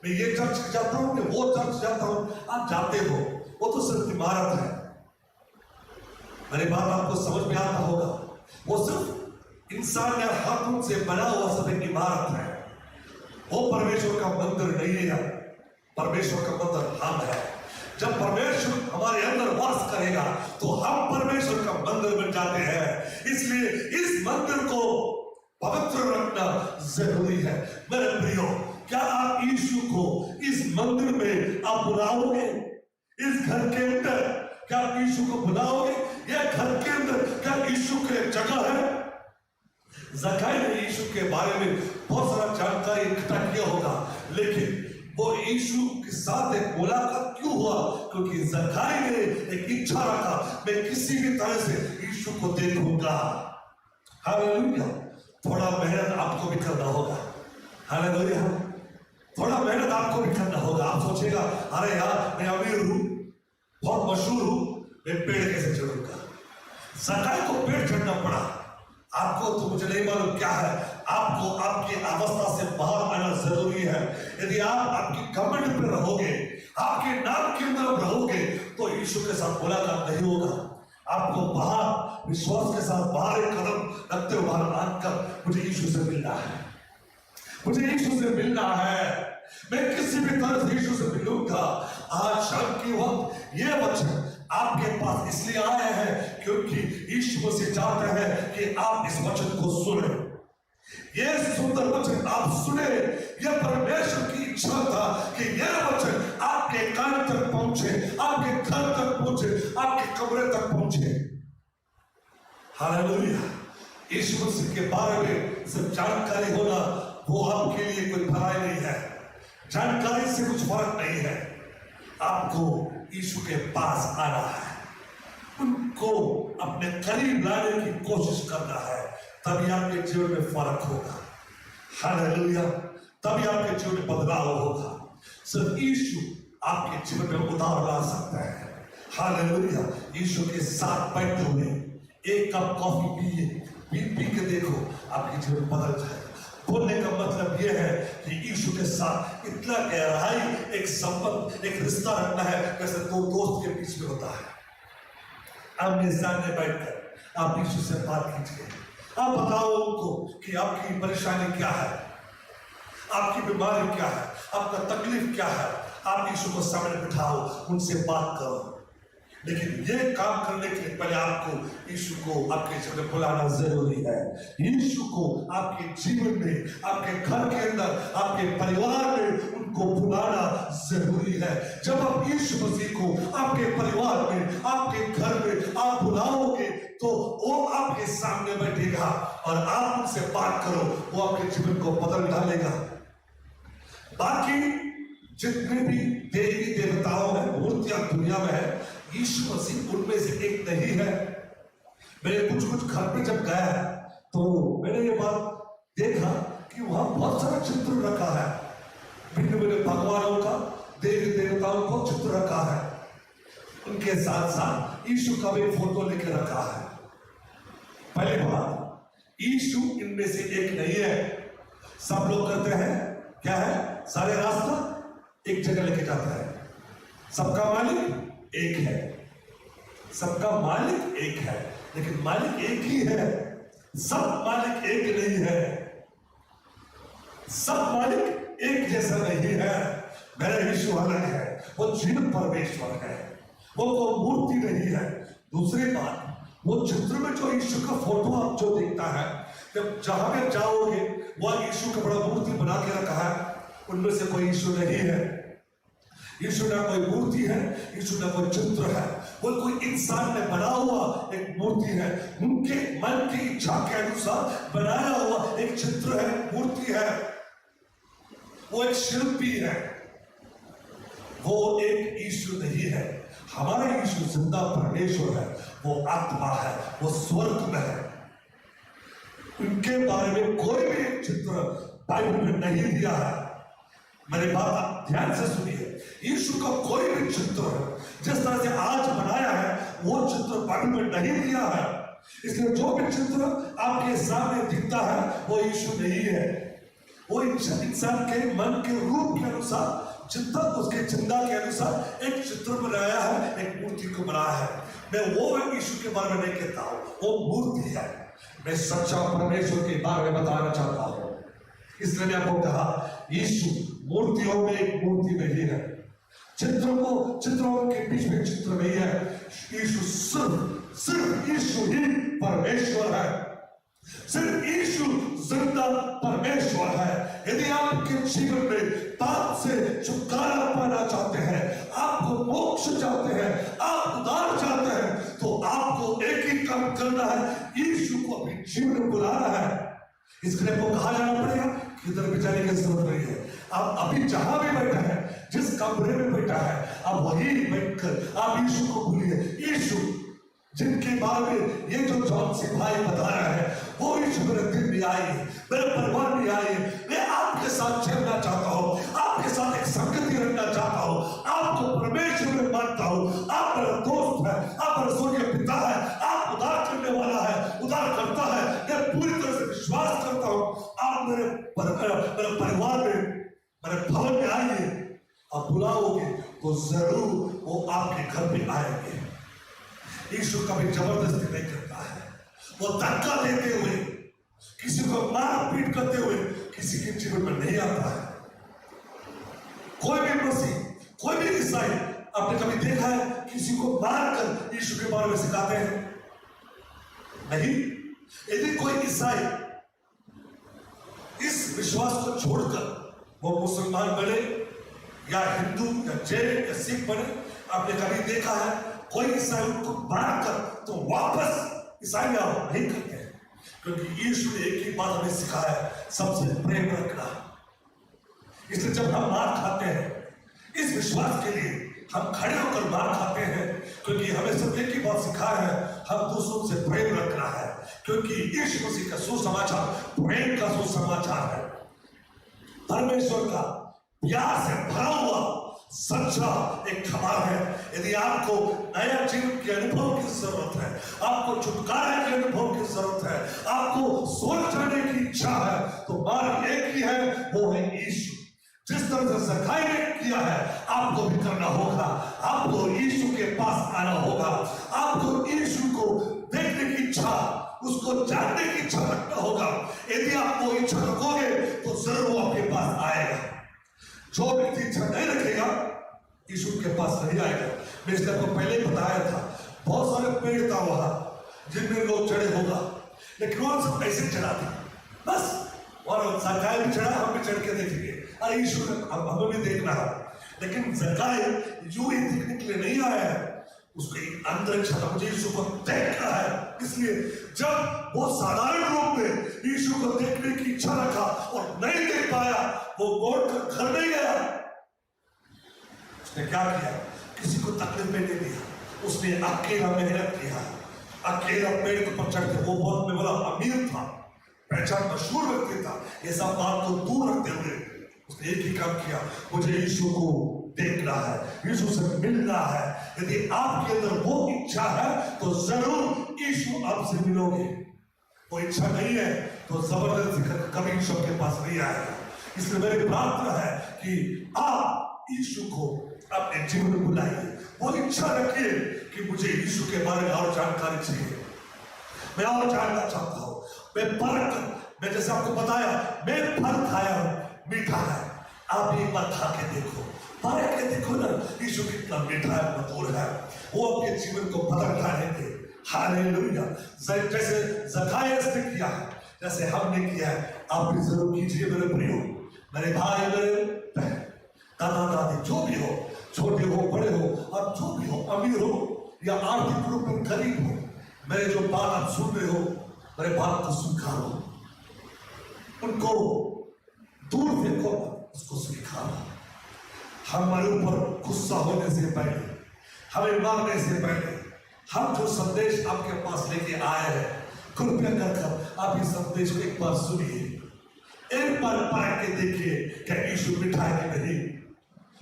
मैं ये चर्च जाता हूं, मैं वो चर्च जाता हूं। आप जाते हो, वो तो सिर्फ इमारत है। मेरी बात आपको समझ में आता होगा, वो सिर्फ इंसान या हाथों से बना हुआ सब एक इमारत है। वो परमेश्वर का मंदिर नहीं है। परमेश्वर का मंदिर हम है। जब परमेश्वर हमारे अंदर वास करेगा तो हम परमेश्वर का मंदिर बन जाते हैं। इसलिए इस मंदिर को पवित्र रखना जरूरी है। मेरे प्रियो, क्या आप यीशु को इस मंदिर में आप बुलाओगे? इस घर के अंदर क्या आप यीशु को बुलाओगे? या घर के अंदर क्या यीशु के जगह है? ज़काई ने यीशु के बारे में बहुत सारा जानकारी इकट्ठा किया होगा, लेकिन वो यीशु के साथ एक मुलाकात क्यों हुआ? क्योंकि ज़काई ने एक इच्छा रखा, मैं किसी भी तरह से यीशु को देखूंगा। हालेलुया। थोड़ा मेहनत आपको भी करना होगा। हालेलुया। थोड़ा मेहनत आपको भी करना होगा। आप सोचेगा, अरे यार मैं अमीर हूं, बहुत मशहूर हूं, मैं पेड़ कैसे चढ़ूंगा? ज़काई को पेड़ चढ़ना पड़ा। आपको तो मुझे नहीं मालूम क्या है, आपको आपकी अवस्था से बाहर आना जरूरी है। यदि आप आपकी कमेंट पर रहोगे, आपके नाम के अंदर रहोगे, तो यीशु के साथ मुलाकात नहीं होगा। आपको बाहर विश्वास के साथ बाहर एक कदम रखते हुए बाहर आकर मुझे यीशु से मिलना है, मुझे यीशु से मिलना है, मैं किसी भी तरह से यीशु से मिलूंगा। आज शाम के वक्त ये वचन आपके पास इसलिए आया है क्योंकि यीशु मसीह चाहते हैं कि आप इस वचन को सुने। ये सुंदर वचन आप सुने। यह परमेश्वर की इच्छा था कि यह वचन आपके कान तक पहुंचे, आपके घर तक पहुंचे, आपके कमरे तक पहुंचे। हालेलुया। यीशु मसीह के बारे में सिर्फ जानकारी होना वो आपके लिए कोई भलाई नहीं है। जानकारी से कुछ फर्क नहीं है। आपको यीशु के पास आना है, उनको अपने करीब लाने की कोशिश करना है, तभी आपके जीवन में फर्क होगा। हालेलुया। तभी आपके जीवन में बदलाव होगा। सिर्फ यीशु आपके जीवन में उतार ला सकता है। हालेलुया। यीशु के साथ बैठे हुए एक कप कॉफी पी के देखो, आपके जीवन बदल जाएगा। बोलने का मतलब यह है कि यीशु के साथ इतना गहराई एक संबंध, एक रिश्ता रखना है जैसे दो दोस्त के बीच में होता है। आमने सामने बैठकर आप यीशु से बात कीजिए। आप बताओ उनको कि आपकी परेशानी क्या है, आपकी बीमारी क्या है, आपका तकलीफ क्या है। आप यीशु को सामने बिठाओ, उनसे बात करो। लेकिन ये काम करने के लिए पहले आपको यीशु को आपके जीवन में बुलाना जरूरी है। यीशु को आपके जीवन में, आपके घर के अंदर, आपके परिवार में उनको बुलाना जरूरी है। जब आप यीशु मसीह को आपके परिवार में, आपके घर में आप बुलाओगे तो वो आपके सामने बैठेगा और आप उनसे बात करो, वो आपके जीवन को बदल डालेगा। बाकी जितने भी देवी देवताओं हैं, मूर्तियां दुनिया में है, यीशु मसीह उनमें से एक नहीं है। मैंने कुछ घर पे जब गया तो मैंने ये बात देखा कि वहां बहुत सारा चित्र रखा है, भिन्न भिन्न भगवानों का, देवी देवताओं को चित्र रखा है। उनके साथ साथ यीशु का भी फोटो लेके रखा है। पहली बात, यीशु इनमें से एक नहीं है। सब लोग कहते हैं क्या है, सारे रास्ता एक जगह लेके जाता है। सबका मालिक एक है, सबका मालिक एक है, लेकिन मालिक एक ही है। सब मालिक एक नहीं है, सब मालिक एक जैसा नहीं है। मेरा यीशु अलग है, वो जीवित परमेश्वर है, वो कोई मूर्ति नहीं है। दूसरी बात, वो चित्र में जो यीशु का फोटो आप जो देखता है, जब जहां पे जाओगे वह यीशु का बड़ा मूर्ति बना के रखा है, उनमें से कोई यीशु नहीं है। यीशु ना कोई मूर्ति है, यीशु ना कोई चित्र है, वो कोई इंसान ने बना हुआ एक मूर्ति है। उनके मन की इच्छा के अनुसार बनाया हुआ एक चित्र है, मूर्ति है। वो एक शिल्पी है, वो एक यीशु नहीं है। हमारा यीशु जिंदा परमेश्वर है, वो आत्मा है, वो स्वर्ग में है। उनके बारे में कोई भी एक चित्र बाइबल में नहीं दिया है। मेरी बात आप ध्यान से सुनिए, यीशु का कोई भी चित्र जिस तरह से आज बनाया बाइबल में नहीं दिया है। इसलिए जो भी चित्र आपके सामने दिखता है वो यीशु नहीं है। वो इंसान के मन के रूप के अनुसार, चिंता उसके चिंता के अनुसार एक चित्र बनाया है, एक मूर्ति को बनाया है। मैं वो यीशु के बारे में नहीं कहता हूँ, वो मूर्ति है। मैं सच्चा परमेश्वर के बारे में बताना चाहता हूँ। इसलिए मैं आपको कहा यीशु मूर्तियों में एक मूर्ति नहीं है, चित्रों के बीच में चित्र नहीं है। यीशु सिर्फ यीशु ही परमेश्वर है। सिर्फ यीशु जिंदा परमेश्वर है। यदि आपके जीवन में पाप से छुटकारा पाना चाहते हैं, आपको मोक्ष चाहते हैं, आप उद्धार चाहते हैं, तो आपको एक ही काम करना है, यीशु को अपने जीवन में बुलाना है। इसके लिए आपको कहा जाना पड़ेगा, किधर भी जाने की जरूरत नहीं है। आप अभी जहां भी बैठा है, जिस कमरे में बैठा है, आप वही बैठकर आप यीशु को भूलिए। यीशु जिनके बारे में ये जो जॉन सिपाही बता रहा है, वो यीशु मेरे दिल में आए, मेरे परिवार में आए। मैं आपके साथ चलना चाहता हूँ, आपके साथ एक संगति रखना चाहता हूँ, आपको परमेश्वर में मानता हूँ। आप मेरा दोस्त है, आप मेरा स्वर्गीय पिता है, आप उद्धार करने वाला है, उद्धार करता है। मैं पूरी तरह से विश्वास करता हूँ आप मेरे परिवार में, मेरे भवन में आइए। आप बुलाओगे तो जरूर वो आपके घर में आएंगे। यीशु कभी जबरदस्ती नहीं करता है। वो धक्का देते हुए, किसी को मार पीट करते हुए किसी के जीवन में नहीं आता है। कोई भी मसीह, कोई भी ईसाई आपने कभी देखा है किसी को मारकर यीशु के बारे में सिखाते हैं? नहीं। यदि कोई ईसाई इस विश्वास को छोड़कर वो मुसलमान बने या हिंदू या जैन या सिख बने, आपने कभी देखा है कोई ईसाई उनको मारकर तो वापस ईसाई में आओ नहीं करते हैं? क्योंकि यीशु ने एक ही बात हमें सिखाया है, सबसे प्रेम रखना। इसलिए जब हम मार खाते हैं, इस विश्वास के लिए हम खड़े होकर मार खाते हैं, क्योंकि हमें सब एक ही बात सिखाया है, हम दूसरों से प्रेम रखना है। क्योंकि यीशु मसीह का सुसमाचार प्रेम का सुसमाचार है, परमेश्वर का प्यार से भरा हुआ सच्चा एक खबर है। यदि आपको नया जीवन के अनुभव की जरूरत है, आपको छुटकारे के अनुभव की जरूरत है, आपको स्वर्ग जाने की इच्छा है, तो मार्ग एक ही है, वो है यीशु। जिस तरह से ज़काई ने किया है, आपको भी करना होगा। आपको यीशु के पास आना होगा, आपको यीशु को देखने की इच्छा, उसको जानने की इच्छा रखना होगा। यदि आप वो इच्छा रखोगे तो जरूर वो आपके पास आएगा। जो व्यक्ति इच्छा नहीं रखेगा यीशु के पास नहीं आएगा। मैं इसलिए आपको पहले ही बताया था, बहुत सारे पेड़ था वहां जिनमें लोग चढ़े होगा, लेकिन वहां सब ऐसे चढ़ा था बस। और ज़काई भी चढ़ा, हम भी चढ़ के देखेंगे, अरे यीशु हमें भी देखना है। लेकिन ज़काई यूं ही देखने के लिए नहीं आया है, उसके अंदर इच्छा था, मुझे यीशु को देखना है। इसलिए जब वो साधारण रूप में यीशु को देखने की इच्छा रखा और नहीं देख पाया, वो मोड़ कर घर नहीं गया। उसने क्या किया? किसी को तकलीफ में नहीं दिया, उसने अकेला मेहनत किया, अकेला पेड़ के ऊपर चढ़ के। वो बहुत में बड़ा अमीर था, पहचान मशहूर व्यक्ति था। ये सब बात को दूर रखते हुए उसने एक ही काम किया, मुझे यीशु को देखना है, यीशु से मिलना है। यदि आपके अंदर वो इच्छा है तो जरूर यीशु आपसे मिलोगे। वो इच्छा नहीं है तो जबरदस्ती कभी यीशु के पास नहीं आएगा। इसलिए मेरी प्रार्थना है कि आप यीशु को अपने जीवन में बुलाइए। वो इच्छा रखिए कि मुझे यीशु के बारे में और जानकारी चाहिए, मैं और जानना चाहता हूँ। मैं जैसे आपको बताया, मैं फल खाया हूं, मीठा है। आप एक बार खा के देखो, पाया के देखो ना, यीशु कितना मीठा है, मधुर है। वो आपके जीवन को बदल डालेंगे। हालेलुया। जैसे ज़कायस ने किया, जैसे हमने किया है, आप भी जरूर कीजिए मेरे प्रियो, मेरे भाई, मेरे बहन, दादा दादी, जो भी हो, छोटे हो बड़े हो, आप जो भी हो, अमीर हो या आर्थिक रूप में गरीब हो, मेरे जो बात आप सुन रहे हो, मेरे बात को स्वीकारो, उनको दूर फेंको, उसको स्वीकारो। हमारे ऊपर गुस्सा होने से पहले, हमें मारने से पहले, हम जो संदेश आपके पास लेके आए हैं, कृपया कर आप इस संदेश को एक बार सुनिए, एक बार पढ़ के देखिए क्या यीशु मीठा है कि नहीं।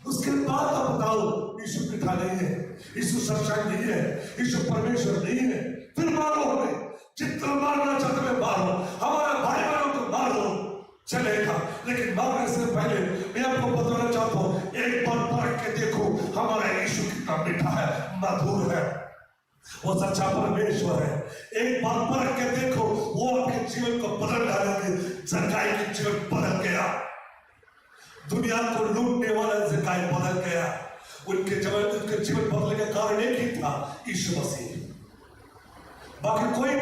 उसके बाद आप बताओ यीशु मीठा नहीं है। यीशु सच्चाई नहीं है, यीशु परमेश्वर नहीं है, फिर मारो हमें, जितना मारना चाहते हैं मारो, हमारे भाई बहनों को मारो, चलेगा। लेकिन मारने से पहले मैं आपको बताना चाहता हूं, एक बार परख के देखो हमारा यीशु कितना मीठा है, मधुर है, वो सच्चा परमेश्वर है। एक बार परख के देखो, वो आपके जीवन को बदल डालेंगे। जक्कई का जीवन बदल गया, दुनिया को लूटने वाला जक्कई बदल गया। उनके जीवन बदलने का कारण एक ही था, यीशु मसीह। बाकी कोई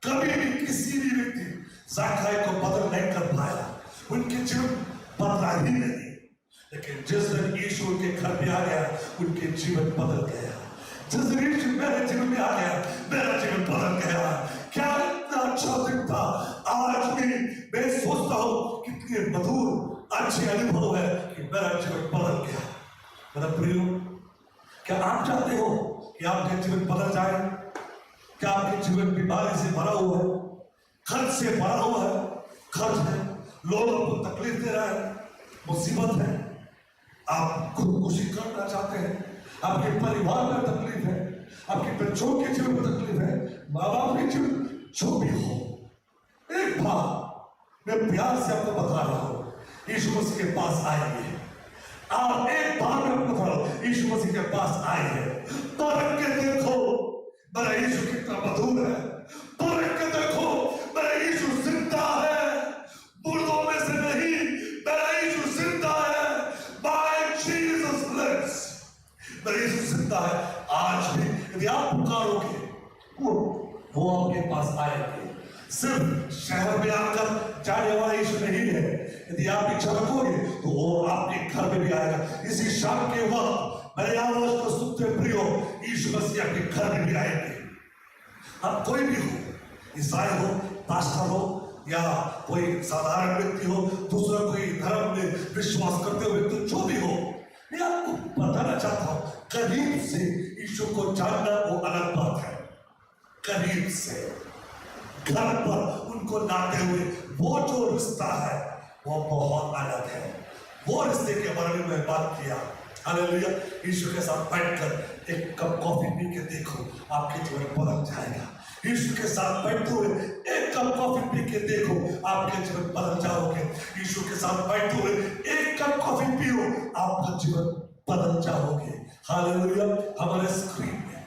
कभी भी किसी भी व्यक्ति जक्कई को बदल नहीं कर पाया, उनके जीवन बदला ही नहीं। लेकिन जिस दिन यीशु उनके घर में आ गया, उनके जीवन बदल गया। जिस दिन यीशु मेरे जीवन में आ गया, मेरा जीवन बदल गया। क्या इतना अच्छा दिन था। आज भी मैं सोचता हूँ कितने मधुर अच्छे अनुभव है कि मेरा जीवन बदल गया। मेरा प्रियो, क्या आप चाहते हो कि आपके जीवन बदल जाए? क्या आपके जीवन बीमारी से भरा हुआ है, खर्च से भरा हुआ है? खर्च है, लोगों को तकलीफ दे रहा है, मुसीबत है, आप खुदकुशी करना चाहते हैं, आपके परिवार में तकलीफ है, आपके बच्चों के जीवन में तकलीफ है, माँ बाप के जीवन, जो भी हो, एक बार मैं प्यार से आपको बता रहा हूं, यीशु मसीह के पास आएंगे। आप एक बार में बता रहा हूं, यीशु मसीह के पास आएंगे। परख के देखो मेरा यीशु कितना मधुर है। परख के देखो मेरा यीशु जिंदा है, मुर्दों में से नहीं, मेरा यीशु जिंदा है। By Jesus lives, मेरा यीशु जिंदा है। आज भी यदि आप पुकारोगे, वो आपके पास आएंगे। सिर्फ शहर में आकर जाने वाला यीशु नहीं है, यदि आप इच्छा रखोगे तो वो आपके घर में भी आएगा। इसी शाम के वक्त मेरे आवाज को सुनते प्रियो, यीशु मसीह आपके घर में भी आएंगे। अब कोई भी हो, ईसाई हो, पास्टर हो, या कोई साधारण व्यक्ति हो, दूसरा कोई धर्म में विश्वास करते हुए व्यक्ति, जो भी हो, मैं आपको बताना चाहता हूं, करीब से यीशु को जानना वो अलग बात है। करीब से घर पर उनको लाते हुए वो जो रिश्ता है वो बहुत अलग है। वो रिश्ते के बारे में मैं बात किया। हालेलुया। यीशु के साथ बैठकर एक कप कॉफी पी के देखो, आपके जीवन बदल जाएगा। यीशु के साथ बैठते हुए एक कप कॉफी पी के देखो, आपके जीवन बदल जाओगे। यीशु के साथ बैठते हुए एक कप कॉफी पियो, आपका जीवन बदल जाओगे। हालेलुया। हमारे स्क्रीन में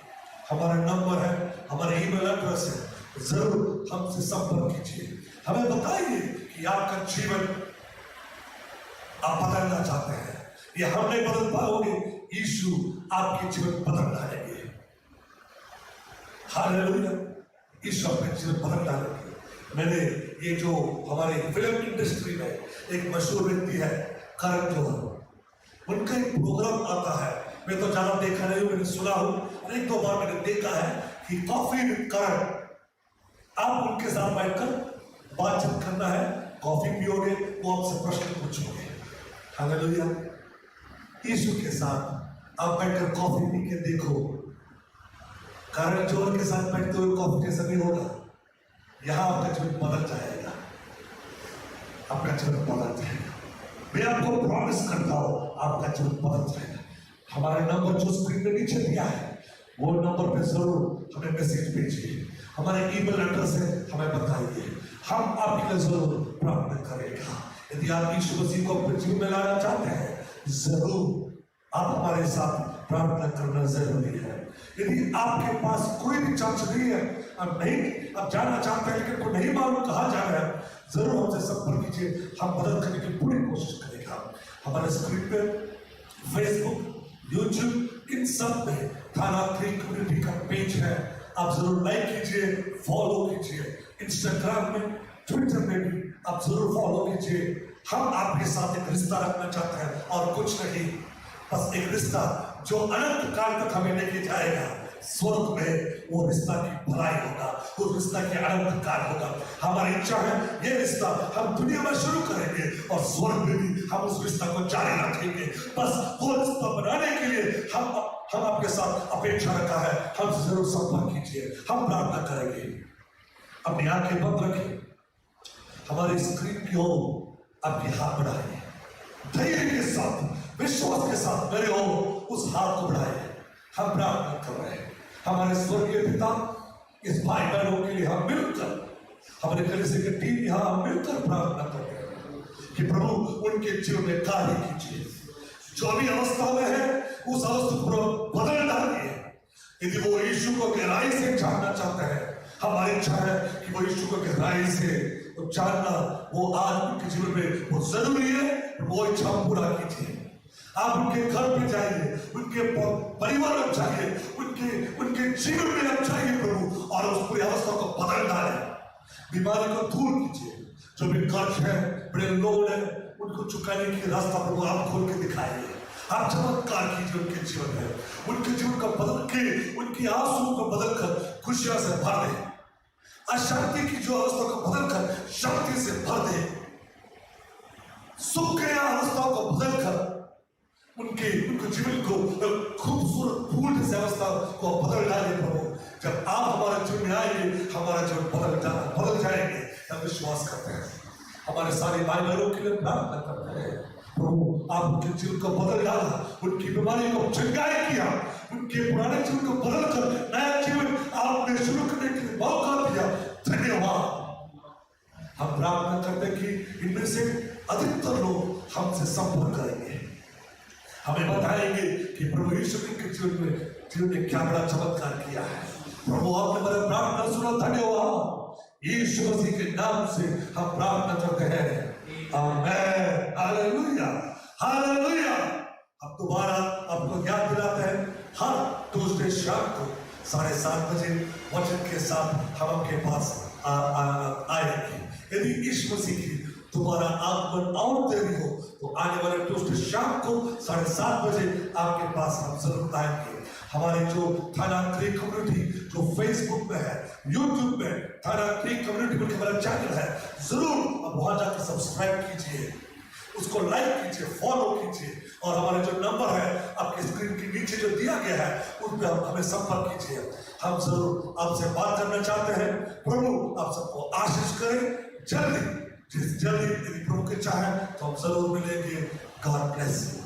हमारा नंबर है, हमारा ईमेल एड्रेस है, जरूर हमसे संपर्क कीजिए। हमें बताइए कि आपका जीवन आप बदलना चाहते हैं, ये हम नहीं बदल पाओगे, यीशु आपके जीवन बदल डालेंगे। हालेलुया। यीशु आपके जीवन बदल डालेंगे। मैंने ये जो हमारे फिल्म इंडस्ट्री में एक मशहूर व्यक्ति है करण जौहर, उनका एक प्रोग्राम आता है, मैं तो ज्यादा देखा नहीं, मैंने सुना हूं, एक दो बार मैंने देखा है कि कॉफी विद करण। आप उनके साथ बैठकर बातचीत करना है, कॉफी पियोगे, वो आपसे प्रश्न पूछोगे। हालेलुया। यीशु के साथ आप बैठकर कॉफी पी के देखो, करण जौहर के साथ बैठते हुए कॉफी कैसा नहीं होगा। यहां आपका जीवन बदल जाएगा, आपका जीवन बदल जाएगा। मैं आपको प्रॉमिस करता हूं, आपका जीवन बदल जाएगा। हमारा नंबर जो स्क्रीन में नीचे दिया है, वो नंबर पे जरूर हमें मैसेज भेजिए। हमारे ईमेल एड्रेस है, हमें बताइए, हम आपके लिए जरूर प्रार्थना करेगा। यदि आप यीशु मसीह को अपने जीवन में लाना चाहते हैं, जरूर आप हमारे साथ प्रार्थना करना जरूरी है। यदि आपके पास कोई भी चर्च नहीं है, आप जाना चाहते हैं लेकिन को नहीं मालूम कहाँ जाना है, जरूर हमसे संपर्क कीजिए, हम मदद करने की पूरी कोशिश करेगा। हमारे स्क्रीन पे फेसबुक, यूट्यूब, इन सब में थाना 3 कम्युनिटी का पेज है, आप जरूर लाइक कीजिए, फॉलो कीजिए। इंस्टाग्राम में, ट्विटर में भी आप जरूर फॉलो कीजिए। हम आपके साथ एक रिश्ता रखना चाहते हैं और कुछ नहीं, बस एक रिश्ता जो अनंत काल तक हमें लेके जाएगा। स्वर्ग में वो रिश्ता की भलाई होगा, उस रिश्ता की अनंत काल होगा। हमारी इच्छा है ये रिश्ता हम दुनिया में शुरू करेंगे और स्वर्ग में भी हम उस रिश्ता को जारी रखेंगे। बस वो रिश्ता बनाने के लिए हम आपके साथ अपेक्षा रखा है, हमसे जरूर संपर्क कीजिए, हम प्रार्थना करेंगे। अपनी आंखें बंद रखें, हमारी स्क्रीन की ओर आपके हाथ बढ़ाइए, धैर्य के साथ, विश्वास के साथ मेरे ओर उस हाथ को बढ़ाइए। हम प्रार्थना कर रहे हैं हमारे स्वर्गीय पिता, इस भाई बहनों के लिए हम मिलकर, हमारे कलीसिया की टीम यहाँ हम मिलकर प्रार्थना करते हैं कि प्रभु उनके जीवन में कार्य कीजिए। जो भी अवस्था में है उस अवस्था को बदल डालिए। यदि वो यीशु को गहराई से जानना चाहते हैं, हमारी इच्छा है कि वो यीशु को गहराई से जानना वो आज उनके जीवन में वो जरूरी है। वो इच्छा पूरा कीजिए। आप उनके घर पे जाइए, उनके परिवार में जाइए, उनके जीवन में आप जाइए प्रभु, और उस पूरी अवस्था को बदल डालें। बीमारी को दूर कीजिए। जो भी कर्ज है, बड़े लोग हैं, उनको चुकाने की रास्ता प्रभु आप खोल के दिखाइए। आप चमत्कार कीजिए उनके जीवन में, उनके जीवन को बदल के, उनकी आंसू को बदल कर खुशियों से भर दे। अशांति की जो अवस्था को बदल कर शक्ति से भर दे। सुख के अवस्थाओं को बदल कर उनके जीवन को खूबसूरत फूल से अवस्था को बदल डाले प्रभु। जब आप हमारे जीवन में आएंगे, हमारा जीवन बदल जाएंगे। हम विश्वास करते हैं। हमारे सारे भाई बहनों के लिए प्रार्थना करते हैं प्रभु, आप उनके जीवन को बदल डाला, उनकी बीमारी को चंगाई किया, उनके पुराने जीवन को बदल कर नया जीवन आपने शुरू करने के लिए मौका दिया। धन्यवाद। हम प्रार्थना करते हैं कि इनमें से अधिकतर लोग हमसे संपर्क करेंगे, हमें बताएंगे कि प्रभु यीशु के जीवन में क्या बड़ा चमत्कार किया है। प्रभु आपने मेरा प्रार्थना सुना, धन्यवाद। यीशु मसीह के नाम से हम प्रार्थना करते हैं, आमीन। Hallelujah, hallelujah. अब दोबारा आपको याद दिलाते हैं, हर ट्यूसडे शाम को 7:30 बजे वचन के साथ हम आपके पास आएंगे। यदि यीशु मसीह की दोबारा आगमन और देरी हो तो आने वाले ट्यूसडे शाम को 7:30 बजे आपके पास हम जरूर आएंगे। हमारे जो थाना क्रीक कम्युनिटी जो फेसबुक में है, यूट्यूब में थाना क्रीक कम्युनिटी बोल के हमारा चैनल है, जरूर आप वहां जाकर सब्सक्राइब कीजिए, उसको लाइक कीजिए, फॉलो कीजिए। और हमारे जो नंबर है आपके स्क्रीन के नीचे जो दिया गया है उन पर हमें संपर्क कीजिए। हम जरूर आपसे बात करना चाहते हैं। प्रभु आप सबको आशीष करें। जल्दी यदि प्रभु के चाहे तो हम जरूर मिलेंगे। God bless you.